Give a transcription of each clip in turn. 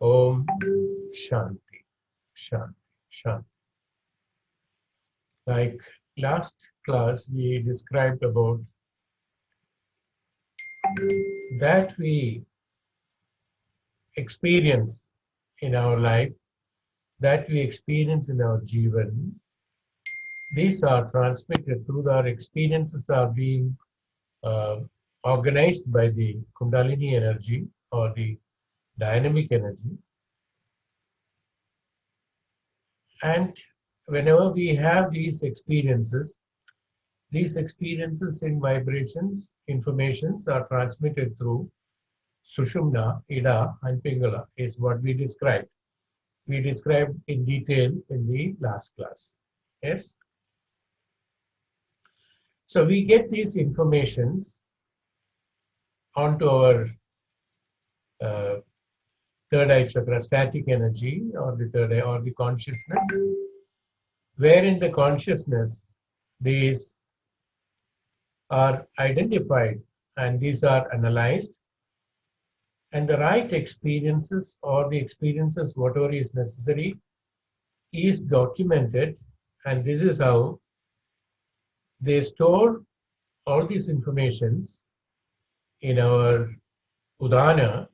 Om Shanti, Shanti, Shanti. Like last class, we described about that we experience in our life, that we experience in our Jivan. These are transmitted through our experiences are being uh, organized by the Kundalini energy or the dynamic energy. And whenever we have these experiences in vibrations, informations are transmitted through Sushumna, Ida, and Pingala is what we described. We described in detail in the last class. Yes? So we get these informations onto our uh, third eye chakra, static energy, or the third eye, or the consciousness, where in the consciousness these are identified and these are analyzed, and the right experiences or the experiences, whatever is necessary, is documented, and this is how they store all these informations in our udana,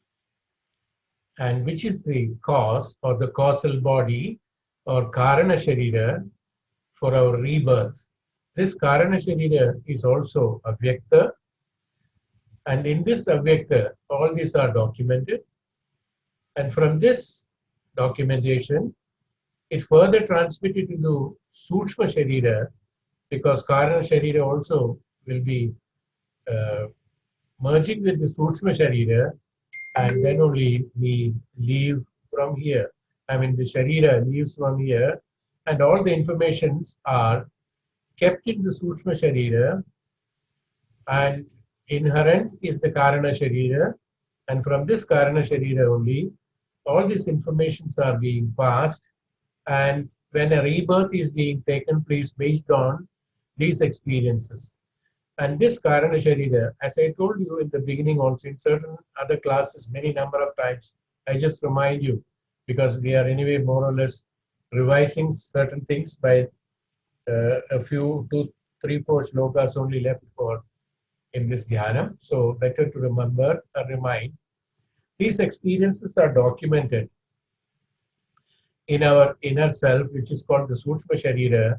and which is the cause or the causal body or karana sharira for our rebirth. This karana sharira is also avyakta, and in this avyakta, all these are documented, and from this documentation, it further transmitted into Sukshma Sharira, because Karana Sharira also will be uh, merging with the Sukshma Sharira, and then only we leave from here. I mean, the Sharira leaves from here, and all the informations are kept in the Sukshma Sharira, and inherent is the Karana Sharira, and from this Karana Sharira only, all these informations are being passed, and when a rebirth is being taken place based on these experiences. And this Karana Sharira, as I told you in the beginning also in certain other classes many number of times, I just remind you, because we are anyway more or less revising certain things by a few, 2, 3, 4 shlokas only left for in this dhyana. So better to remember and remind. These experiences are documented in our inner self, which is called the Sukshma Sharira.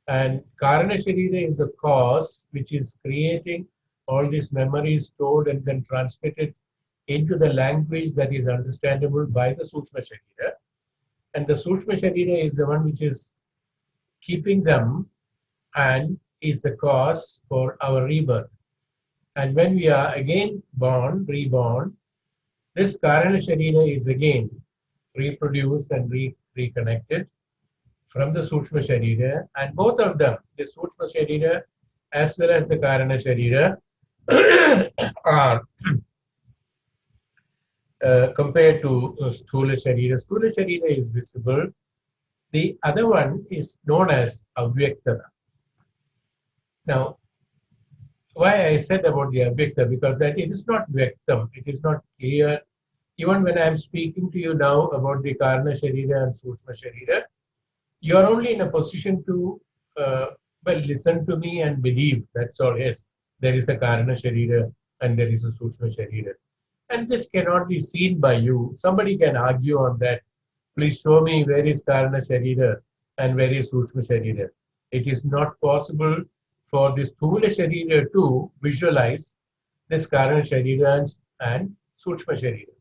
And Karana Sharira is the cause which is creating all these memories stored and then transmitted into the language that is understandable by the Sukshma Sharira. And the Sukshma Sharira is the one which is keeping them and is the cause for our rebirth. And when we are again born, reborn, this Karana Sharira is again reproduced and reconnected from the Sukshma Sharira, and both of them, the Sukshma Sharira as well as the Karana Sharira, are compared to Sthula Sharira. Sthula Sharira is visible. The other one is known as Avyakta. Now, why I said about the Avyakta, because that it is not Vyaktam, it is not clear. Even when I am speaking to you now about the Karana Sharira and Sukshma Sharira, you are only in a position to listen to me and believe. That's all. Yes, there is a Karana Sharira and there is a Sukshma Sharira. And this cannot be seen by you. Somebody can argue on that. Please show me where is Karana Sharira and where is Sukshma Sharira. It is not possible for this Sthula Sharira to visualize this Karana Sharira and Sukshma Sharira.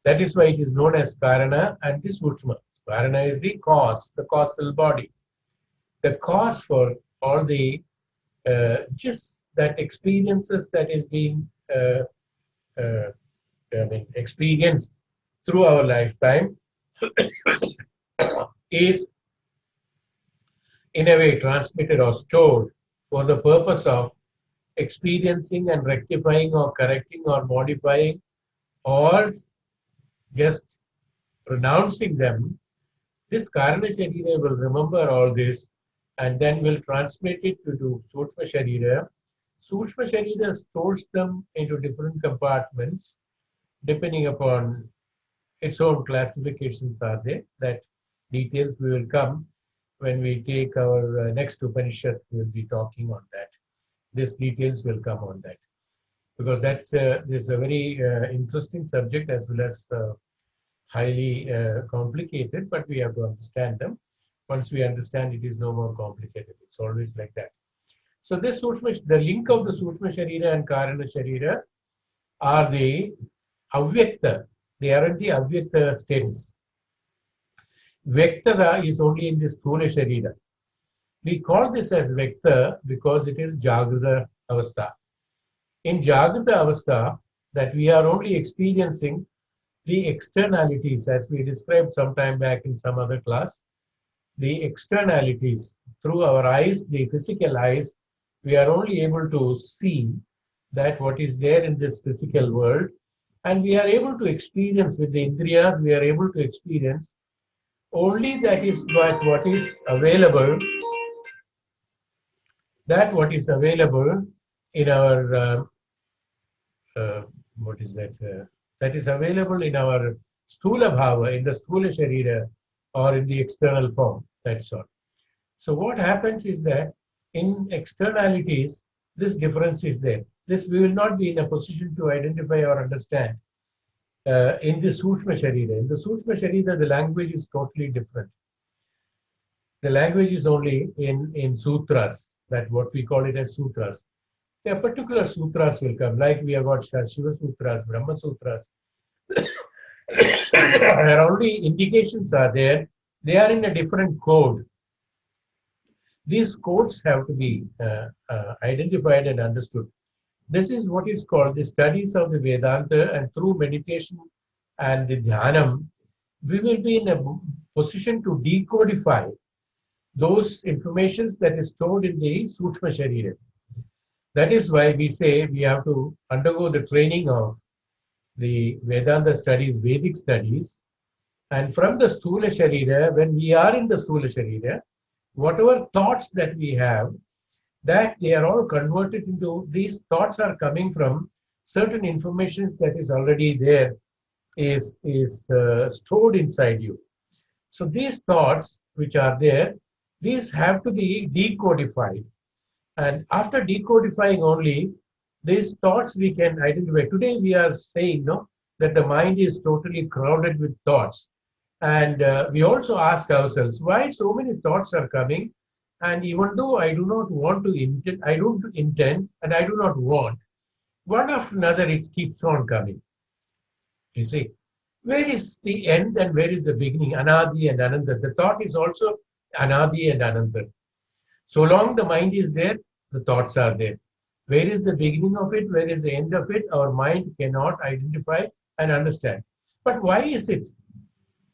That is why it is known as Karana and the Sukshma. Karana is the cause, the causal body. The cause for all the just that experiences that is being experienced through our lifetime is in a way transmitted or stored for the purpose of experiencing and rectifying or correcting or modifying or just pronouncing them. This Karana Sharira will remember all this and then will transmit it to Sukshma Sharira. Sukshma Sharira stores them into different compartments depending upon its own classifications are there. That details we will come when we take our next Upanishad. We will be talking on that. These details will come on that, because this is a very interesting subject, as well as highly complicated, but we have to understand them. Once we understand, it is no more complicated. It's always like that. So this the link of the Sukshma Sharira and Karana Sharira are the Avyakta. They are in the Avyakta status. Vyaktada is only in the Sthula Sharira. We call this as Vyakta because it is Jagrata Avastha. In Jagrata Avastha, that we are only experiencing the externalities, as we described some time back in some other class. The externalities through our eyes, the physical eyes, we are only able to see that what is there in this physical world, and we are able to experience with the Indriyas, we are able to experience only that is what is available, in our what is that? That is available in our Sthula Bhava, in the Sthula Sharira, or in the external form. That's all. So what happens is that in externalities, this difference is there. This we will not be in a position to identify or understand in the Sukshma Sharira. In the Sukshma Sharira, the language is totally different. The language is only in sutras, that what we call it as sutras. There are particular sutras will come, like we have got Shiva Sutras, Brahma Sutras. There are only indications are there. They are in a different code. These codes have to be identified and understood. This is what is called the studies of the Vedanta, and through meditation and the Dhyanam, we will be in a position to decodify those informations that is stored in the Sukshma Sharira. That is why we say we have to undergo the training of the Vedanta studies, Vedic studies, and from the Sthula Sharira, when we are in the Sthula Sharira, whatever thoughts that we have, that they are all converted into, these thoughts are coming from certain information that is already there, is stored inside you. So these thoughts which are there, these have to be decodified. And after decodifying only, these thoughts we can identify. Today we are saying that the mind is totally crowded with thoughts. And we also ask ourselves, why so many thoughts are coming? And even though I do not want to intend, I don't intend, and I do not want, one after another it keeps on coming. You see, where is the end and where is the beginning? Anadi and Ananta. The thought is also Anadi and Ananta. So long the mind is there, the thoughts are there. Where is the beginning of it? Where is the end of it? Our mind cannot identify and understand. But why is it?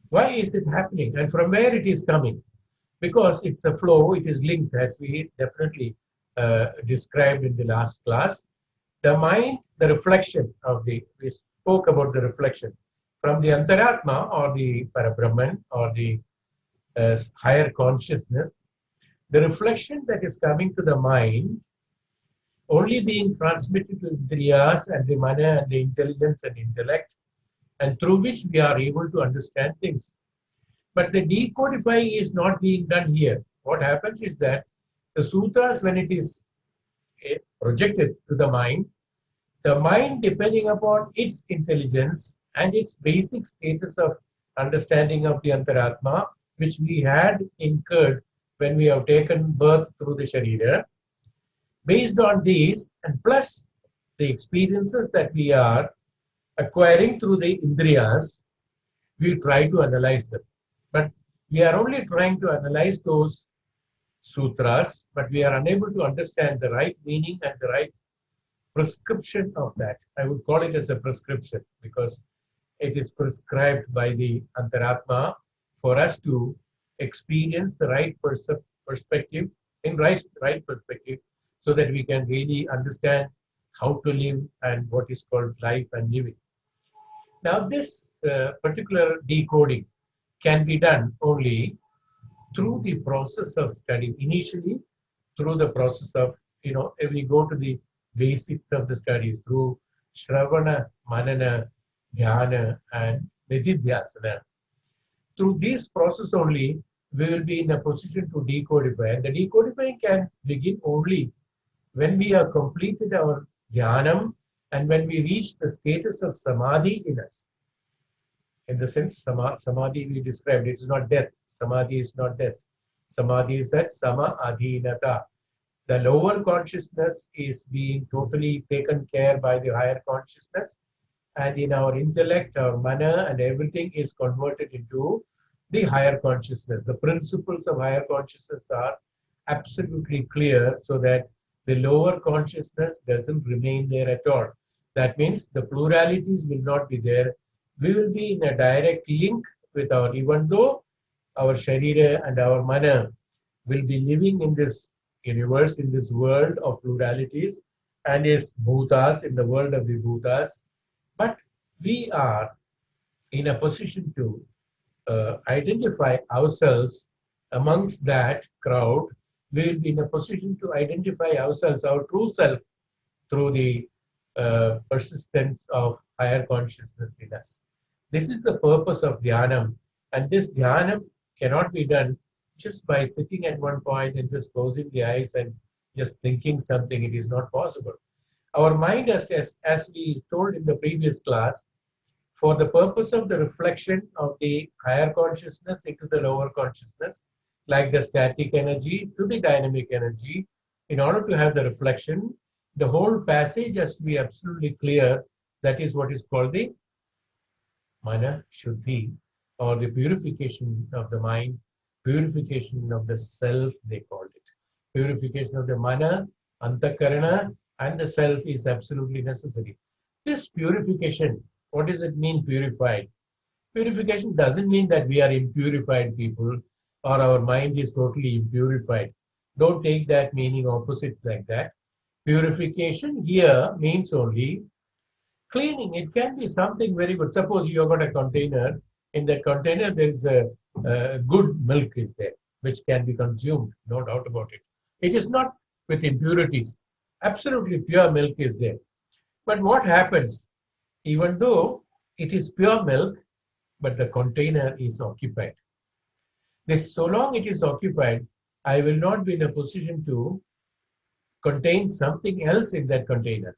Why is it happening? And from where it is coming? Because it's a flow, it is linked, as we definitely described in the last class. The mind, the reflection of we spoke about the reflection from the Antaratma, or the Parabrahman, or the higher consciousness. The reflection that is coming to the mind, only being transmitted to Indriyas and the mana and the intelligence and intellect, and through which we are able to understand things. But the decodifying is not being done here. What happens is that the sutras, when it is projected to the mind, depending upon its intelligence and its basic status of understanding of the Antaratma, which we had incurred when we have taken birth through the Sharira, based on these, and plus the experiences that we are acquiring through the Indriyas, we try to analyze them. But we are only trying to analyze those sutras, but we are unable to understand the right meaning and the right prescription of that. I would call it as a prescription, because it is prescribed by the Antaratma for us to experience the right perspective, in right perspective, so that we can really understand how to live and what is called life and living. Now this particular decoding can be done only through the process of study. Initially, through the process of, if we go to the basics of the studies, through Shravana, Manana, Dhyana, and nididhyasana. Through this process only, we will be in a position to decodify. And the decodifying can begin only when we have completed our dhyanam and when we reach the status of samadhi in us. In the sense, samadhi we described, it is not death. Samadhi is not death. Samadhi is that sama adhinata. The lower consciousness is being totally taken care by the higher consciousness, and in our intellect, our mana, and everything is converted into the higher consciousness. The principles of higher consciousness are absolutely clear so that the lower consciousness doesn't remain there at all. That means the pluralities will not be there. We will be in a direct link with our, even though our sharira and our mana will be living in this universe, in this world of pluralities, and is bhutas, in the world of the bhutas, but we are in a position to identify ourselves amongst that crowd. We will be in a position to identify ourselves, our true self, through the persistence of higher consciousness in us. This is the purpose of dhyanam, and this dhyanam cannot be done just by sitting at one point and just closing the eyes and just thinking something. It is not possible. Our mind, as we told in the previous class, for the purpose of the reflection of the higher consciousness into the lower consciousness, like the static energy to the dynamic energy, in order to have the reflection, the whole passage has to be absolutely clear. That is what is called the mana shuddhi, or the purification of the mind, purification of the self, they called it. Purification of the mana, antakarana, and the self is absolutely necessary. This purification, what does it mean, purified? Purification doesn't mean that we are impurified people or our mind is totally impurified. Don't take that meaning opposite like that. Purification here means only cleaning. It can be something very good. Suppose you have got a container. In that container, there is a good milk is there, which can be consumed, no doubt about it. It is not with impurities. Absolutely pure milk is there. But what happens, even though it is pure milk, but the container is occupied. This, so long it is occupied, I will not be in a position to contain something else in that container.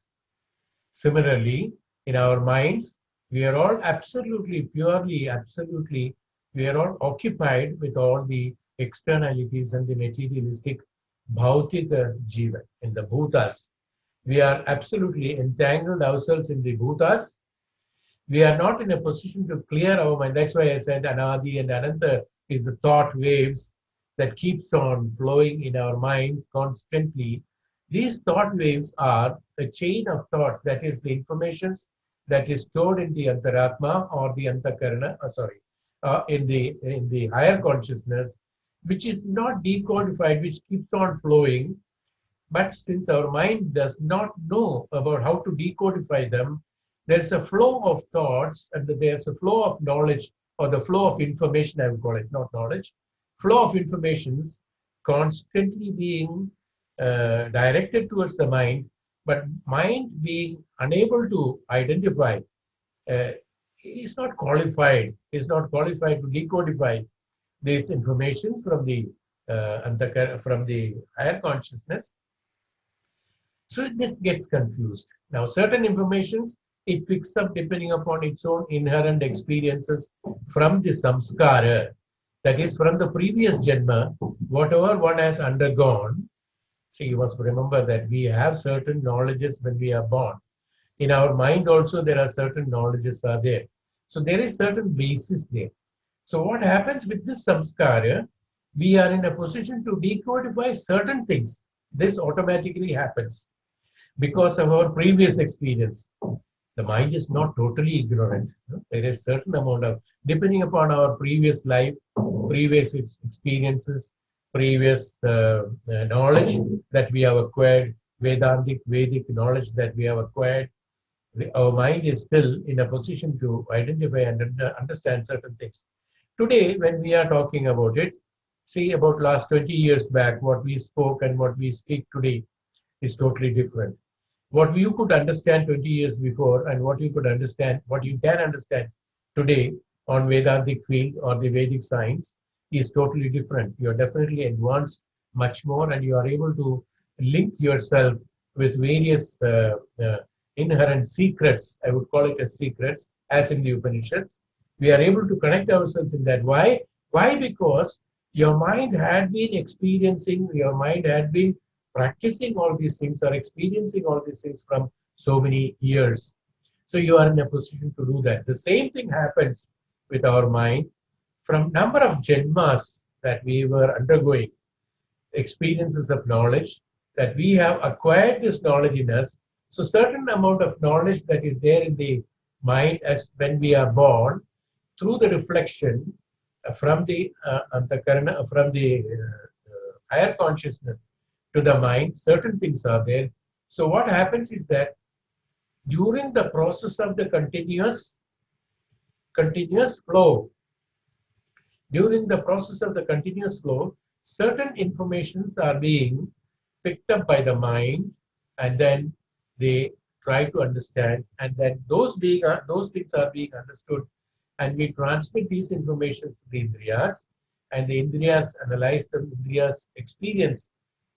Similarly, in our minds, we are all absolutely, purely, absolutely, we are all occupied with all the externalities and the materialistic bhautika jiva, in the bhutas. We are absolutely entangled ourselves in the bhutas. We are not in a position to clear our mind. That's why I said anadi and ananta is the thought waves that keeps on flowing in our mind constantly. These thought waves are a chain of thought, that is the information that is stored in the antaratma or the antakarana, in the higher consciousness, which is not decodified, which keeps on flowing. But since our mind does not know about how to decodify them, there's a flow of thoughts and there's a flow of knowledge, or the flow of information, I would call it, not knowledge, flow of informations constantly being directed towards the mind, but mind being unable to identify, is not qualified to decodify these informations from the higher consciousness. So this gets confused. Now, certain informations it picks up depending upon its own inherent experiences from the samskara, that is from the previous janma, whatever one has undergone. See, you must remember that we have certain knowledges when we are born. In our mind also there are certain knowledges are there. So there is certain basis there. So what happens with this samskara, we are in a position to decodify certain things. This automatically happens because of our previous experience. The mind is not totally ignorant. There is certain amount of, depending upon our previous life, previous experiences, previous knowledge that we have acquired, Vedic knowledge that we have acquired, our mind is still in a position to identify and understand certain things. Today, when we are talking about it, see, about last 20 years back, what we spoke and what we speak today is totally different. What you could understand 20 years before and what you could understand, what you can understand today on Vedantic field or the Vedic science is totally different. You are definitely advanced much more, and you are able to link yourself with various inherent secrets. I would call it as secrets, as in the Upanishads. We are able to connect ourselves in that. Why? Why? Because your mind had been experiencing, your mind had been practicing all these things or experiencing all these things from so many years. So you are in a position to do that. The same thing happens with our mind from number of janmas that we were undergoing, experiences of knowledge that we have acquired this knowledge in us. So certain amount of knowledge that is there in the mind as when we are born through the reflection from the antakarana, from the higher consciousness to the mind, certain things are there. So what happens is that during the process of the continuous flow, during the process of the continuous flow, certain informations are being picked up by the mind, and then they try to understand, and then those things are being understood, and we transmit these information to the indriyas, and the indriyas analyze them, indriyas experience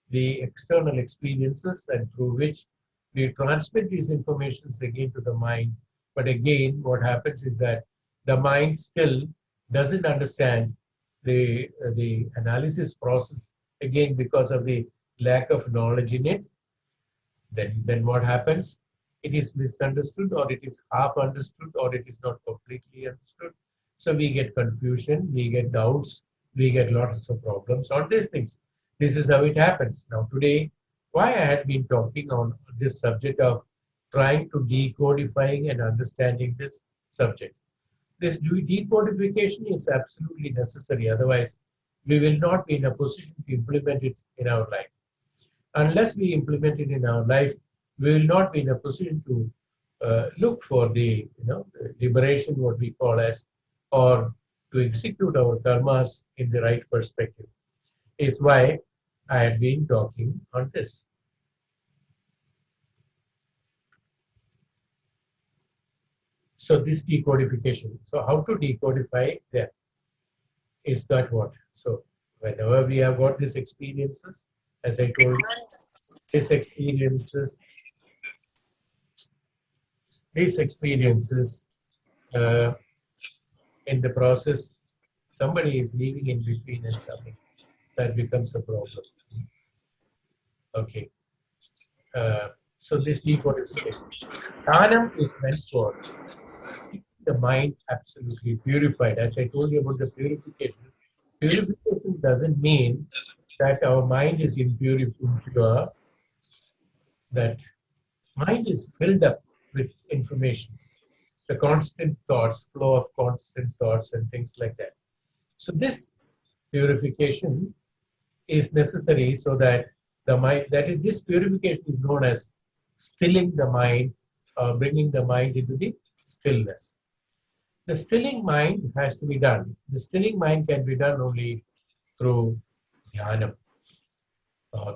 the external experiences, and through which we transmit these informations again to the mind. But again, what happens is that the mind still doesn't understand the analysis process, again because of the lack of knowledge in it. Then what happens? It is misunderstood, or it is half understood, or it is not completely understood. So we get confusion, we get doubts, we get lots of problems on these things. This is how it happens. Now today, why I had been talking on this subject of trying to decodifying and understanding this subject. This decodification is absolutely necessary. Otherwise, we will not be in a position to implement it in our life. Unless we implement it in our life, we will not be in a position to look for the liberation, what we call as, or to execute our karmas in the right perspective. Is why I have been talking on this. So this decodification. So how to decodify them is that what? So whenever we have got these experiences, as I told you, these experiences uh, in the process, somebody is leaving in between and coming. That becomes a problem. Okay. So this decodification. Dhyanam is meant for the mind absolutely purified. As I told you about the purification, purification doesn't mean that our mind is impure, that mind is filled up with information, the constant thoughts, flow of constant thoughts and things like that. So this purification is necessary so that the mind, that is, this purification is known as stilling the mind, bringing the mind into the stillness. The stilling mind has to be done. The stilling mind can be done only through dhyanam.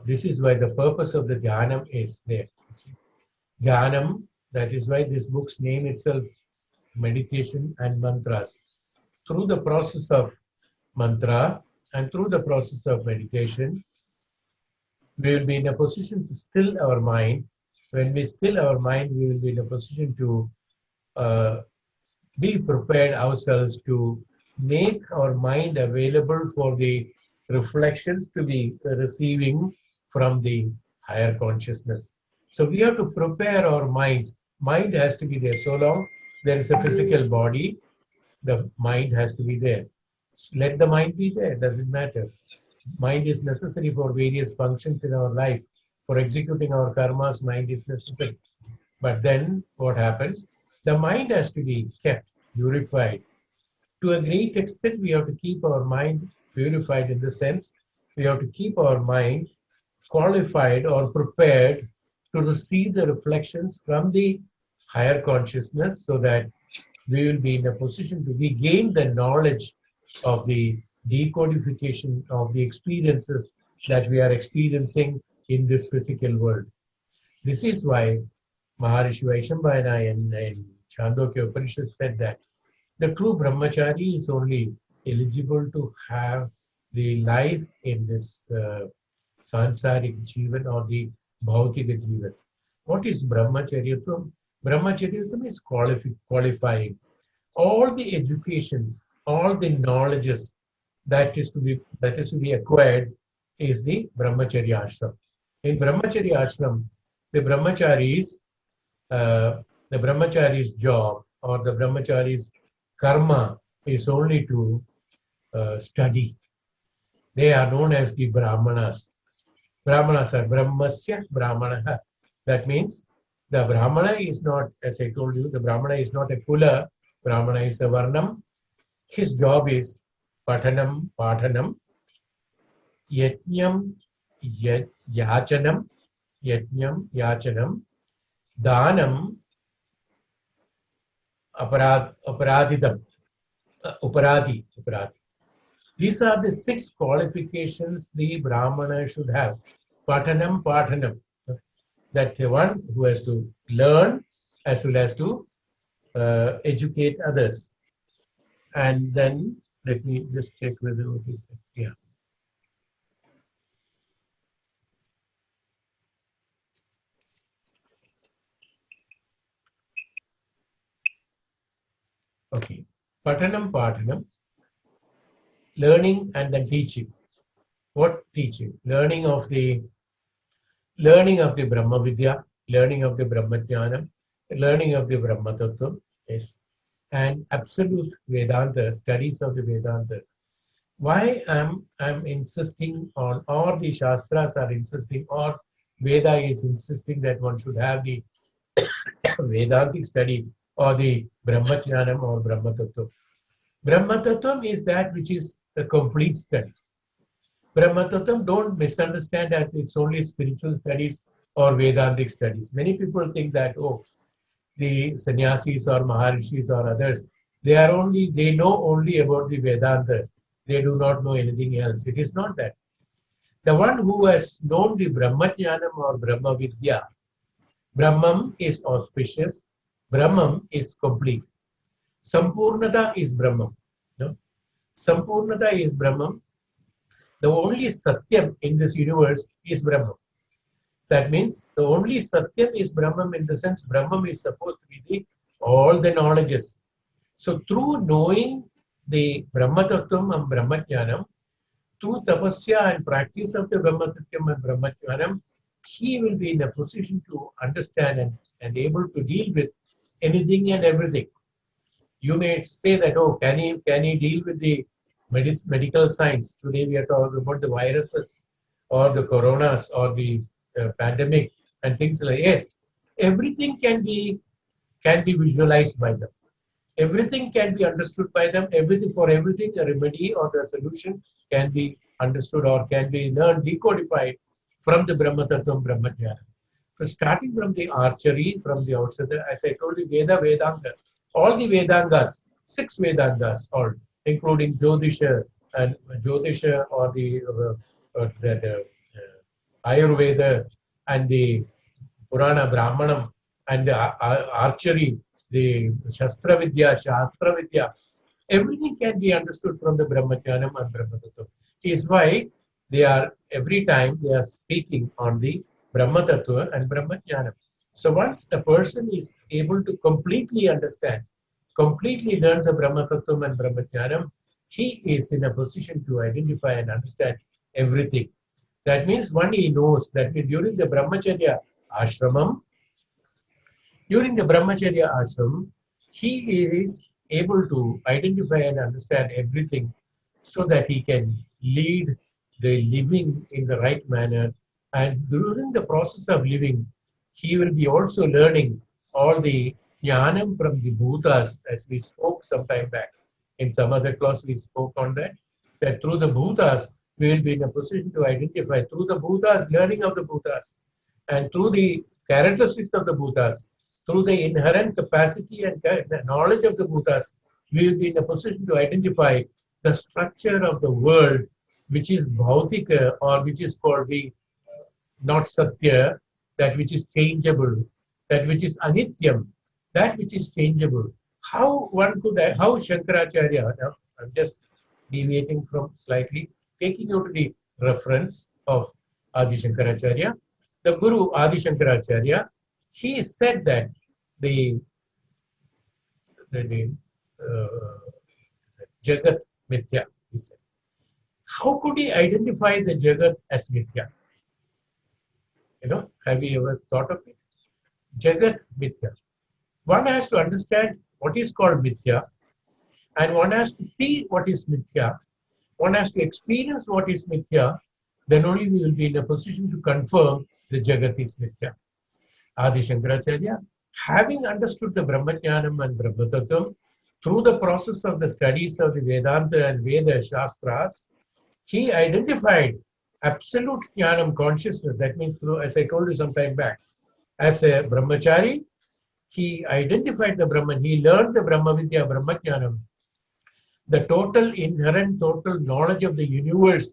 This is why the purpose of the dhyanam is there. Dhyanam, that is why this book's name itself, meditation and mantras. Through the process of mantra and through the process of meditation, we will be in a position to still our mind. When we still our mind, we will be in a position to uh, be prepared ourselves to make our mind available for the reflections to be receiving from the higher consciousness. So we have to prepare our minds. Mind has to be there. So long there is a physical body, the mind has to be there. Let the mind be there, doesn't matter. Mind is necessary for various functions in our life. For executing our karmas, mind is necessary. But then what happens? The mind has to be kept purified. To a great extent, we have to keep our mind purified in the sense we have to keep our mind qualified or prepared to receive the reflections from the higher consciousness so that we will be in a position to regain the knowledge of the decodification of the experiences that we are experiencing in this physical world. This is why Maharishi Vaishambhayana in Chandogya Upanishad said that The true brahmachari is only eligible to have the life in this sansarik jivan or the bhautika jivan. What is brahmacharyatum? Brahmacharyatum is qualifying all the educations, all the knowledges that is to be acquired is the brahmacharya ashram. In brahmacharya ashram, the brahmachari's uh, the brahmachari's job or the brahmachari's karma is only to study. They are known as the brahmanas. Brahmanas are brahmasya brahmanaha. That means the brahmana is not, as I told you, the brahmana is not a kula, brahmana is a varnam. His job is patanam, pathanam, yajnam, yachanam, danam, aparadidam, uparadi. These are the 6 qualifications the brahmana should have. Pathanam. That the one who has to learn as well as to educate others. And then let me just check whether what is it. Yeah. Okay. Pathanam, learning and then teaching. What teaching? Learning of the Brahma Vidya, learning of the Brahma Jnanam, learning of the Brahma Tattva, yes, and absolute Vedanta, studies of the Vedanta. Why I'm insisting on, or the Shastras are insisting, or Veda is insisting that one should have the Vedantic study or the Brahma Jnanam or Brahma Tattva. Brahma Tattva is that which is a complete study. Brahma Tattva, don't misunderstand that it's only spiritual studies or Vedantic studies. Many people think that, oh, the sannyasis or maharishis or others, they know only about the Vedanta. They do not know anything else. It is not that. The one who has known the Brahma Jnanam or Brahma Vidya, Brahman is auspicious, Brahman is complete. Sampurnata is Brahman. No? Sampurnata is Brahman. The only Satyam in this universe is Brahman. That means the only Satyam is Brahman, in the sense Brahman is supposed to be all the knowledges. So through knowing the Brahma Tattvam and Brahma Jnanam, through tapasya and practice of the Brahma Tattvam and Brahma Jnanam, he will be in a position to understand and able to deal with anything and everything. You may say that, oh, can he deal with the medical science? Today we are talking about the viruses or the coronas or the pandemic and things like yes, everything can be visualized by them. Everything can be understood by them. Everything, a remedy or the solution can be understood or can be learned, decodified from the Brahma Tattva, Brahma Jnana. So starting from the archery, from the Ausada, as I told you, Vedanga, all the Vedangas, 6 Vedangas, all, including Jyotisha or the Ayurveda and the Purana Brahmanam and the archery, the Shastra Vidya, everything can be understood from the Brahmachanam and Brahma Tattva. Is why every time they are speaking on the Brahma Tattva and Brahmachanam. So once the person is able to completely understand, completely learn the Brahma Tattva and Brahmachanam, he is in a position to identify and understand everything. That means one, he knows that during the Brahmacharya ashramam, he is able to identify and understand everything so that he can lead the living in the right manner. And during the process of living, he will be also learning all the jnanam from the bhutas, as we spoke some time back. In some other class, we spoke on that through the bhutas, we will be in a position to identify through the bhutas, learning of the bhutas, and through the characteristics of the bhutas, through the inherent capacity and the knowledge of the bhutas, we will be in a position to identify the structure of the world, which is bhautika, or which is called the not satya, that which is changeable, that which is anityam, that which is changeable. how Shankaracharya, now I'm just deviating from slightly, taking you to the reference of Adi Shankaracharya. The Guru Adi Shankaracharya, he said that the uh, Jagat Mithya, he said. How could he identify the Jagat as Mithya? Have you ever thought of it? Jagat Mithya. One has to understand what is called Mithya, and one has to see what is Mithya. One has to experience what is Mithya. Then only we will be in a position to confirm the Jagat is Mithya. Adi Shankaracharya, having understood the Brahmajnanam and Brahmatattvam through the process of the studies of the Vedanta and Veda Shastras, he identified absolute Jnanam consciousness. That means, as I told you some time back, as a Brahmachari, he identified the Brahman. He learned the Brahma Vidya, Brahmajnanam, the total inherent, total knowledge of the universe.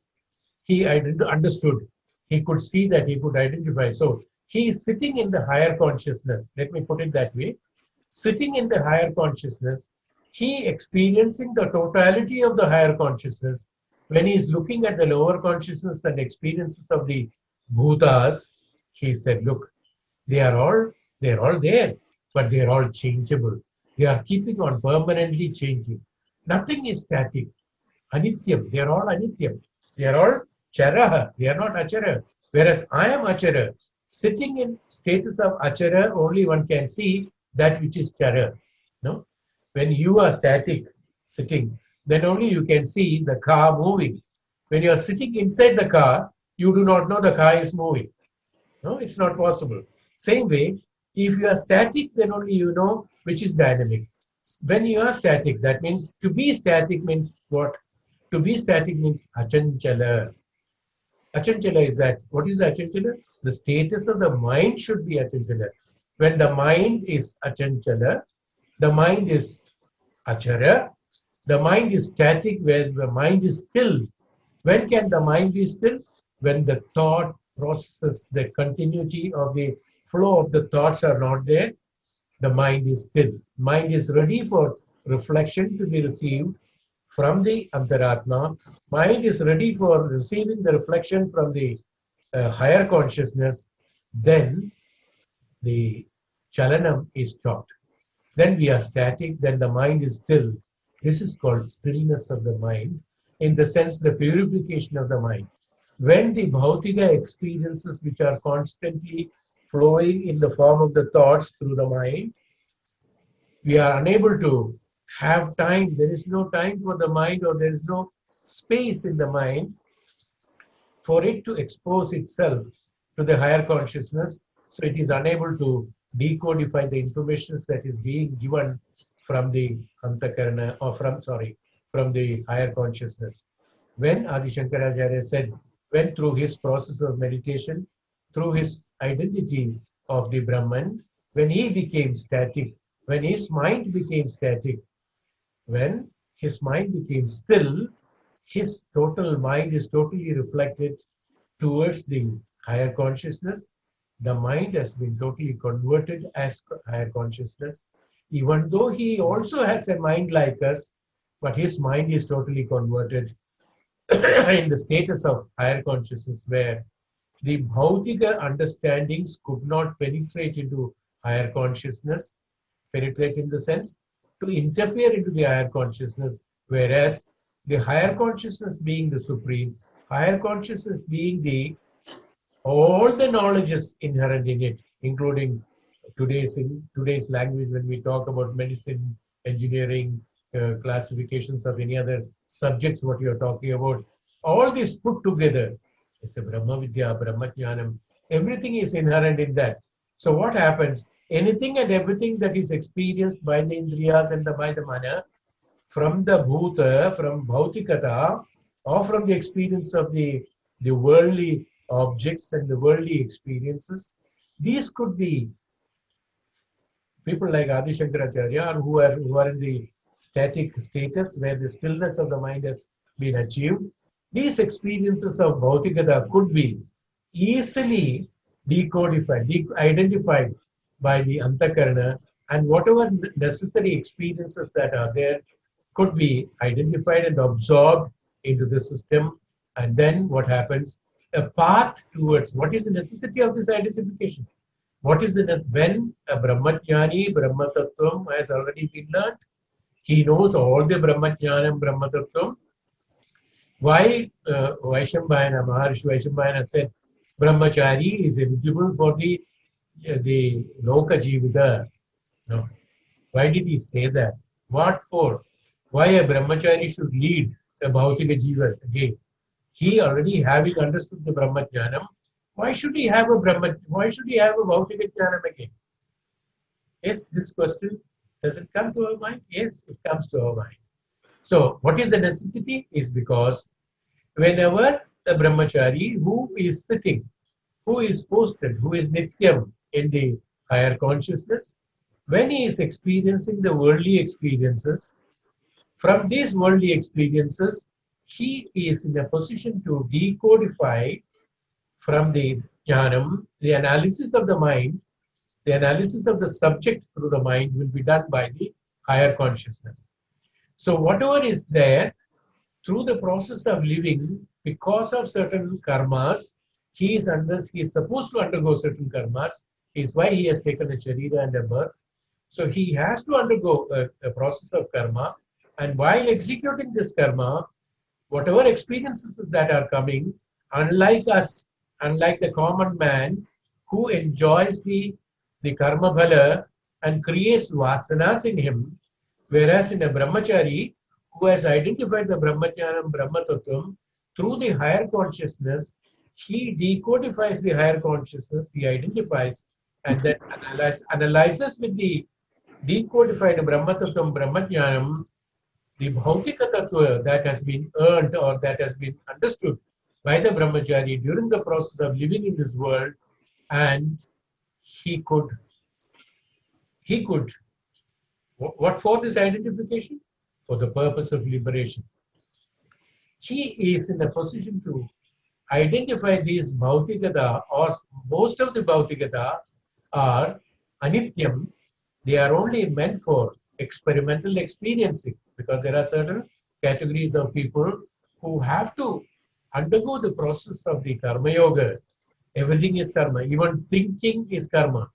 He understood. He could see that, he could identify. So he is sitting in the higher consciousness. Let me put it that way. Sitting in the higher consciousness, he experiencing the totality of the higher consciousness. When he is looking at the lower consciousness and experiences of the bhutas, he said, look, they are all there, but they are all changeable. They are keeping on permanently changing. Nothing is static. Anityam. They are all anityam. They are all charaha. They are not achara. Whereas I am achara. Sitting in status of achara, only one can see that which is chara. No? When you are static, sitting, then only you can see the car moving. When you are sitting inside the car, you do not know the car is moving. No, it's not possible. Same way, if you are static, then only you know which is dynamic. When you are static, that means to be static means what? To be static means achanchala. Achanchala is that. What is achanchala? The status of the mind should be achanchala. When the mind is achanchala, the mind is achara, the mind is static, where the mind is still. When can the mind be still? When the thought process, the continuity of the flow of the thoughts are not there, the mind is still. Mind is ready for reflection to be received from the Antaratma. Mind is ready for receiving the reflection from the higher consciousness. Then the chalanam is stopped. Then we are static, then the mind is still. This is called stillness of the mind, in the sense the purification of the mind. When the bhautika experiences which are constantly flowing in the form of the thoughts through the mind, we are unable to have time. There is no time for the mind, or there is no space in the mind for it to expose itself to the higher consciousness. So it is unable to decodify the information that is being given from the antakarana, or from the higher consciousness. When Adi Shankaracharya said, when through his process of meditation, through his identity of the Brahman, when he became static, when his mind became static, when his mind became still, his total mind is totally reflected towards the higher consciousness. The mind has been totally converted as higher consciousness. Even though he also has a mind like us, but his mind is totally converted in the status of higher consciousness, where the bhautika understandings could not penetrate into higher consciousness, penetrate in the sense to interfere into the higher consciousness, whereas the higher consciousness being the supreme, higher consciousness being the all the knowledge is inherent in it, including today's language. When we talk about medicine, engineering, classifications of any other subjects, what you are talking about, all this put together is a Brahma Vidya, Brahma Jnanam. Everything is inherent in that. So what happens? Anything and everything that is experienced by the Indriyas and by the mana, from the bhuta, from bhautikata, or from the experience of the worldly objects and the worldly experiences, these could be people like Adi Shankaracharya, or who are in the static status where the stillness of the mind has been achieved. These experiences of bhautikata could be easily decodified, identified by the antakarana, and whatever necessary experiences that are there could be identified and absorbed into the system. And then what happens? A path towards what is the necessity of this identification? What is the when a Brahmajnani, Brahma Tattvam has already been learned? He knows all the Brahmajnanam, Brahma Tattvam. Why Vaishambhayana, Maharshi Vaishambhayana said Brahmachari is eligible for the Loka Jivita? No. Why did he say that? What for? Why a brahmachari should lead a bhautika jiva again? He already having understood the brahmajnanam. Why should he have a Why should he have a bhautika jnanam again? Yes, this question does it come to our mind? Yes, it comes to our mind. So, what is the necessity? Is because whenever the brahmachari who is sitting, who is posted, who is nityam in the higher consciousness, when he is experiencing the worldly experiences, from these worldly experiences, he is in a position to decodify from the jnanam, the analysis of the mind, the analysis of the subject through the mind will be done by the higher consciousness. So whatever is there, through the process of living, because of certain karmas, he is supposed to undergo certain karmas, is why he has taken a sharira and a birth. So he has to undergo a process of karma, and while executing this karma, whatever experiences that are coming, unlike us, unlike the common man who enjoys the karma bhala and creates vasanas in him, whereas in a brahmachari who has identified the brahmajnanam, brahma tattvam through the higher consciousness, he decodifies the higher consciousness, he identifies and then analyzes with the decodified Brahma Tattvam, Brahmajnanam, the Bhautika Tattva that has been earned or that has been understood by the Brahmachari during the process of living in this world, and he could, what for this identification? For the purpose of liberation. He is in a position to identify these Bhautikata, or most of the Bhautikata are Anityam. They are only meant for experimental experiencing, because there are certain categories of people who have to undergo the process of the karma yoga. Everything is karma. Even thinking is karma.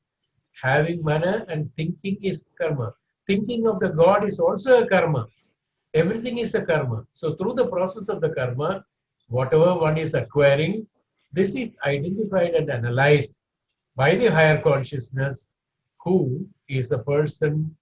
Having mana and thinking is karma. Thinking of the God is also a karma. Everything is a karma. So through the process of the karma, whatever one is acquiring, this is identified and analyzed by the higher consciousness, who is a person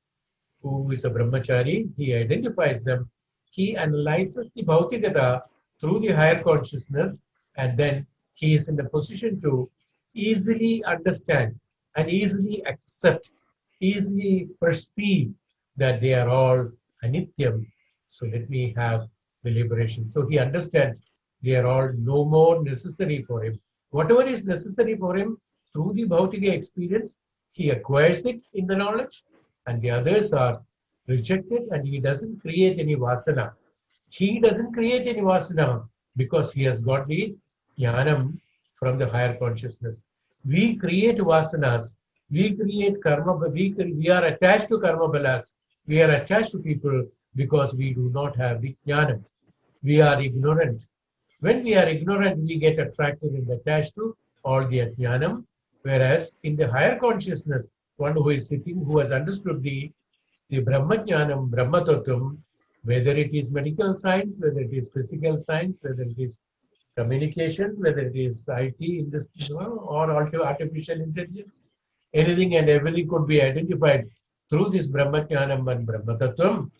who is a brahmachari. He identifies them. He analyzes the bhautikata through the higher consciousness, and then he is in a position to easily understand and easily accept, easily perceive that they are all anityam. So let me have the liberation. So he understands they are all no more necessary for him. Whatever is necessary for him through the bhautika experience, he acquires it in the knowledge, and the others are rejected, and he doesn't create any vasana. He doesn't create any vasana because he has got the jnanam from the higher consciousness. We create vasanas, we create karma, we are attached to karma balas, we are attached to people because we do not have the jnanam. We are ignorant. When we are ignorant, we get attracted and attached to all the jnanam, whereas in the higher consciousness, one who is sitting, who has understood the Brahmajnanam, Brahma Tattvam, whether it is medical science, whether it is physical science, whether it is communication, whether it is IT industry, or artificial intelligence, anything and everything could be identified through this Brahmajnanam and Brahma Tattvam,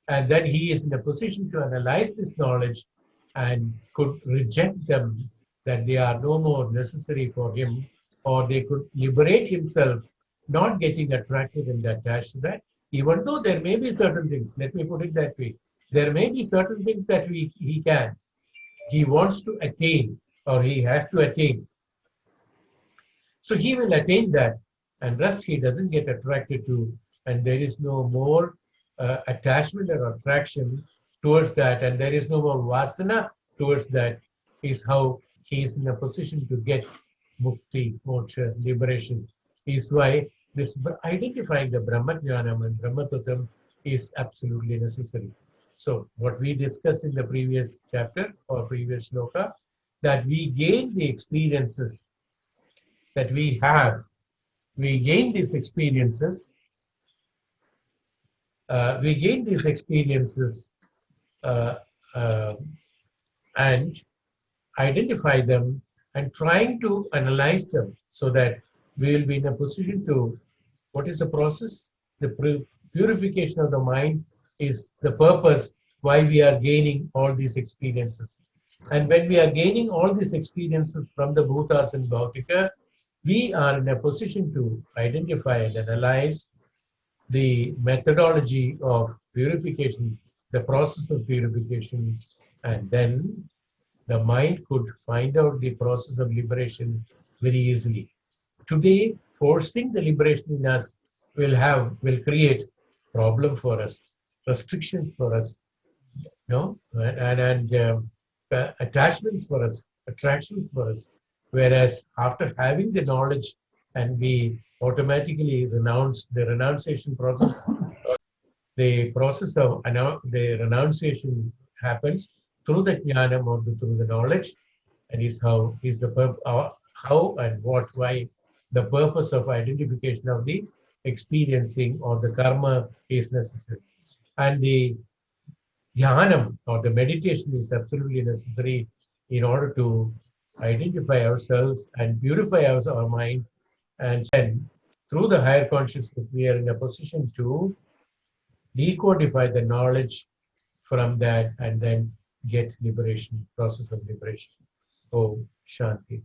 and then he is in a position to analyze this knowledge and could reject them, that they are no more necessary for him, or they could liberate himself, not getting attracted and attached to that. Even though there may be certain things, let me put it that way, there may be certain things that he wants to attain, or he has to attain. So he will attain that, and rest he doesn't get attracted to, and there is no more attachment or attraction towards that, and there is no more vasana towards that, is how he is in a position to get mukti, moksha, liberation. Is why this identifying the Brahma Jnanam and Brahma Tattvam is absolutely necessary. So what we discussed in the previous chapter or previous shloka, that we gain the experiences that we have, we gain these experiences, we gain these experiences uh, uh, and identify them and trying to analyze them so that we will be in a position to, what is the process? The purification of the mind is the purpose why we are gaining all these experiences. And when we are gaining all these experiences from the Bhutas and Bhautika, we are in a position to identify and analyze the methodology of purification, the process of purification, and then the mind could find out the process of liberation very easily. Today, forcing the liberation in us will create problem for us, restrictions for us, attachments for us, attractions for us. Whereas after having the knowledge and we automatically renounce the renunciation process, the process of the renunciation happens through the jnanam or through the knowledge, and is how and what why the purpose of identification of the experiencing or the karma is necessary, and the dhyanam or the meditation is absolutely necessary in order to identify ourselves and purify our mind, and then through the higher consciousness we are in a position to decodify the knowledge from that and then get liberation, process of liberation. Oh, Shanti.